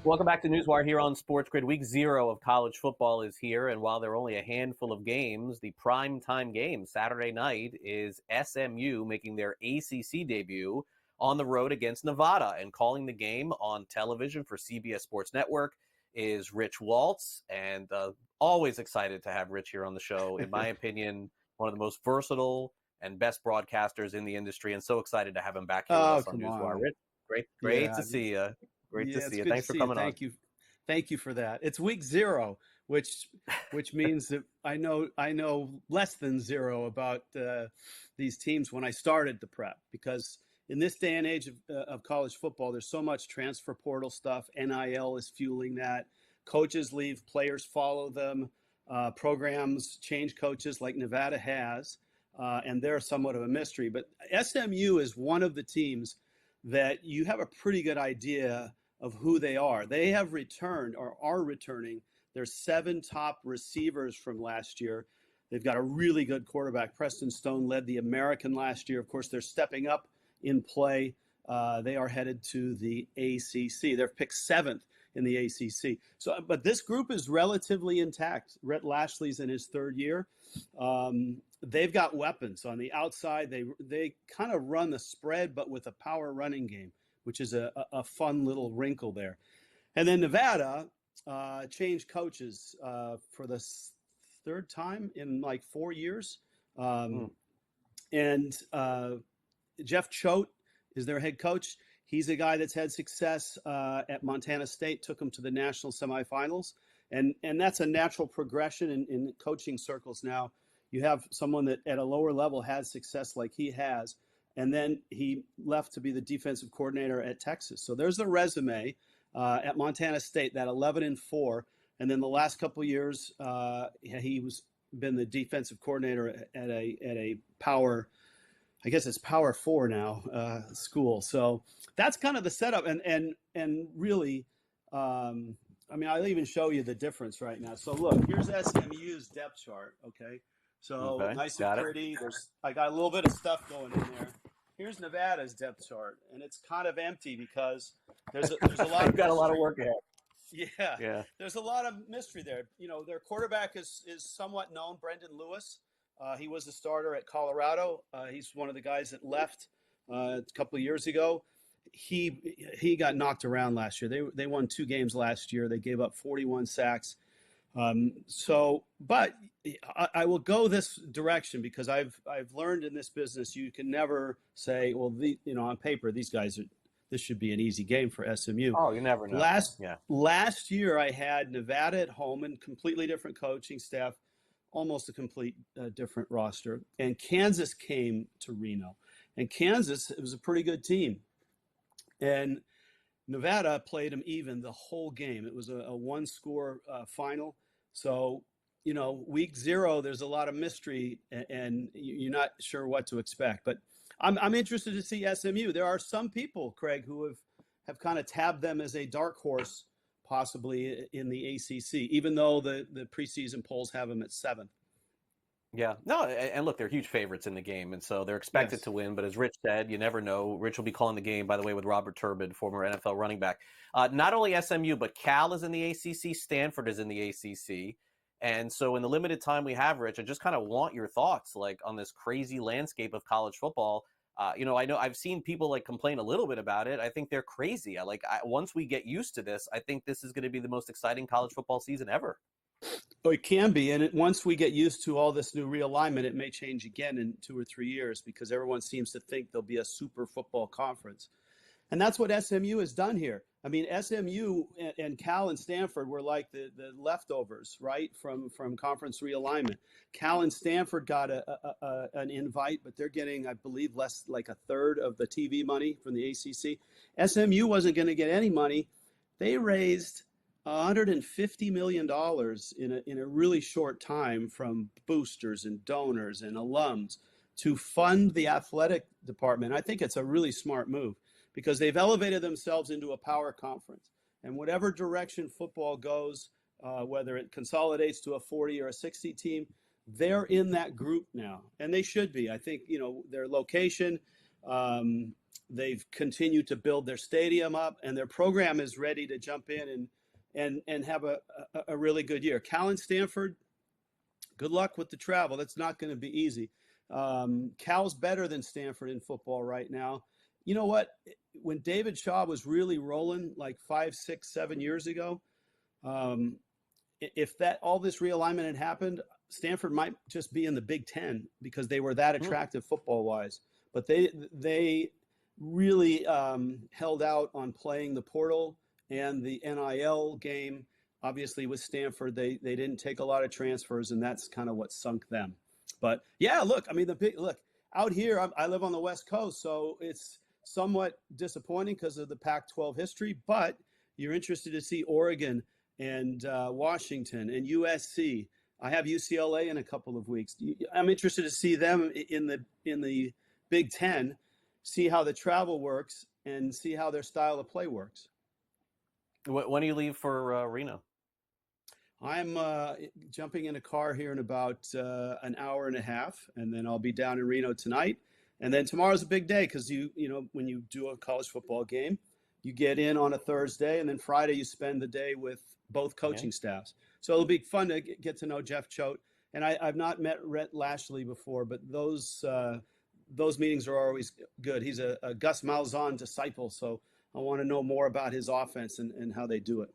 Welcome back to NewsWire here on SportsGrid. Week 0 of college football is here, and while there are only a handful of games, the prime time game Saturday night is SMU making their ACC debut on the road against Nevada, and calling the game on television for CBS Sports Network is Rich Waltz, and always excited to have Rich here on the show. In my opinion, one of the most versatile and best broadcasters in the industry, and so excited to have him back here with us on NewsWire. Rich, great to see you. Great to see you. Thanks for coming on. Thank you for that. It's week 0, which means that I know less than zero about these teams when I started the prep, because in this day and age of college football, there's so much transfer portal stuff. NIL is fueling that. Coaches leave, players follow them. Programs change coaches like Nevada has, and they're somewhat of a mystery. But SMU is one of the teams that you have a pretty good idea of who they are. They have returned, or are returning, their 7 top receivers from last year. They've got a really good quarterback. Preston Stone led the American last year. Of course, they're stepping up in play. They are headed to the ACC. They're picked 7th in the ACC. So, but this group is relatively intact. Rhett Lashley's in his 3rd year. They've got weapons on the outside. They kind of run the spread, but with a power running game, which is a fun little wrinkle there. And then Nevada changed coaches for the 3rd time in like 4 years. And Jeff Choate is their head coach. He's a guy that's had success at Montana State, took them to the national semifinals. And that's a natural progression in coaching circles now. You have someone that at a lower level has success like he has, and then he left to be the defensive coordinator at Texas. So there's a resume at Montana State, that 11-4, and then the last couple of years he was been the defensive coordinator at a power, I guess it's Power 4 now, school. So that's kind of the setup, and really, I mean, I'll even show you the difference right now. So look, here's SMU's depth chart. Okay. So nice and pretty. I got a little bit of stuff going in there. Here's Nevada's depth chart, and it's kind of empty because there's a lot. You've got a lot of work ahead. Yeah. There's a lot of mystery there. You know, their quarterback is somewhat known, Brendan Lewis. He was a starter at Colorado. He's one of the guys that left a couple of years ago. He got knocked around last year. They won 2 games last year. They gave up 41 sacks. But I will go this direction because I've learned in this business you can never say, well, on paper these guys this should be an easy game for SMU. Oh, you never know. Last year I had Nevada at home and completely different coaching staff, almost a complete different roster, and Kansas came to Reno, and Kansas, it was a pretty good team, and Nevada played them even the whole game. It was a 1-score final. So, week 0, there's a lot of mystery, and you're not sure what to expect. But I'm interested to see SMU. There are some people, Craig, who have kind of tabbed them as a dark horse, possibly in the ACC, even though the preseason polls have them at 7th. Yeah. No, and look, they're huge favorites in the game, and so they're expected to win. But as Rich said, you never know. Rich will be calling the game, by the way, with Robert Turbin, former NFL running back. Not only SMU, but Cal is in the ACC, Stanford is in the ACC. And so in the limited time we have, Rich, I just kind of want your thoughts on this crazy landscape of college football. I know I've seen people complain a little bit about it. I think they're crazy. Once we get used to this, I think this is going to be the most exciting college football season ever. It can be. And once we get used to all this new realignment, it may change again in 2 or 3 years because everyone seems to think there'll be a super football conference. And that's what SMU has done here. I mean, SMU and Cal and Stanford were like the leftovers, right, from conference realignment. Cal and Stanford got an invite, but they're getting, I believe, less like a third of the TV money from the ACC. SMU wasn't going to get any money. They raised $150 million in a really short time from boosters and donors and alums to fund the athletic department. I think it's a really smart move because they've elevated themselves into a power conference. And whatever direction football goes, whether it consolidates to a 40 or a 60 team, they're in that group now. And they should be. I think, their location, They've continued to build their stadium up, and their program is ready to jump in and have a really good year. Cal and Stanford, good luck with the travel. That's not going to be easy. Cal's better than Stanford in football right now. You know what? When David Shaw was really rolling like 5, 6, 7 years ago, if all this realignment had happened, Stanford might just be in the Big Ten because they were that attractive football-wise. But they really held out on playing the portal and the NIL game. Obviously, with Stanford, they didn't take a lot of transfers, and that's kind of what sunk them. But yeah, look, I mean, look out here. I live on the West Coast, so it's somewhat disappointing because of the Pac-12 history. But you're interested to see Oregon and Washington and USC. I have UCLA in a couple of weeks. I'm interested to see them in the Big Ten, see how the travel works, and see how their style of play works. When do you leave for Reno? I'm jumping in a car here in about an hour and a half, and then I'll be down in Reno tonight. And then tomorrow's a big day because you know when you do a college football game, you get in on a Thursday, and then Friday you spend the day with both coaching staffs. So it'll be fun to get to know Jeff Choate. And I've not met Rhett Lashley before, but those meetings are always good. He's a Gus Malzahn disciple, so I want to know more about his offense and how they do it.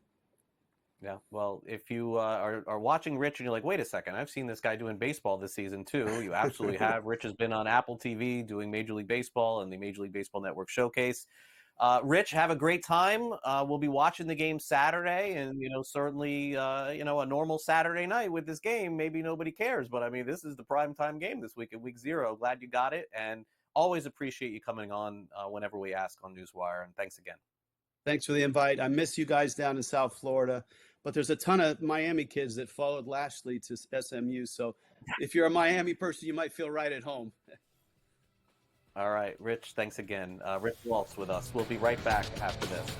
Yeah, well, if you are watching Rich and you're like, wait a second, I've seen this guy doing baseball this season too. You absolutely have. Rich has been on Apple TV doing Major League Baseball and the Major League Baseball Network Showcase. Rich, have a great time. We'll be watching the game Saturday, and certainly a normal Saturday night with this game, maybe nobody cares, but I mean, this is the primetime game this week at week 0. Glad you got it, and always appreciate you coming on whenever we ask on NewsWire, and thanks again. Thanks for the invite. I miss you guys down in South Florida, but there's a ton of Miami kids that followed Lashley to SMU, so if you're a Miami person, you might feel right at home. All right, Rich, thanks again. Rich Waltz with us. We'll be right back after this.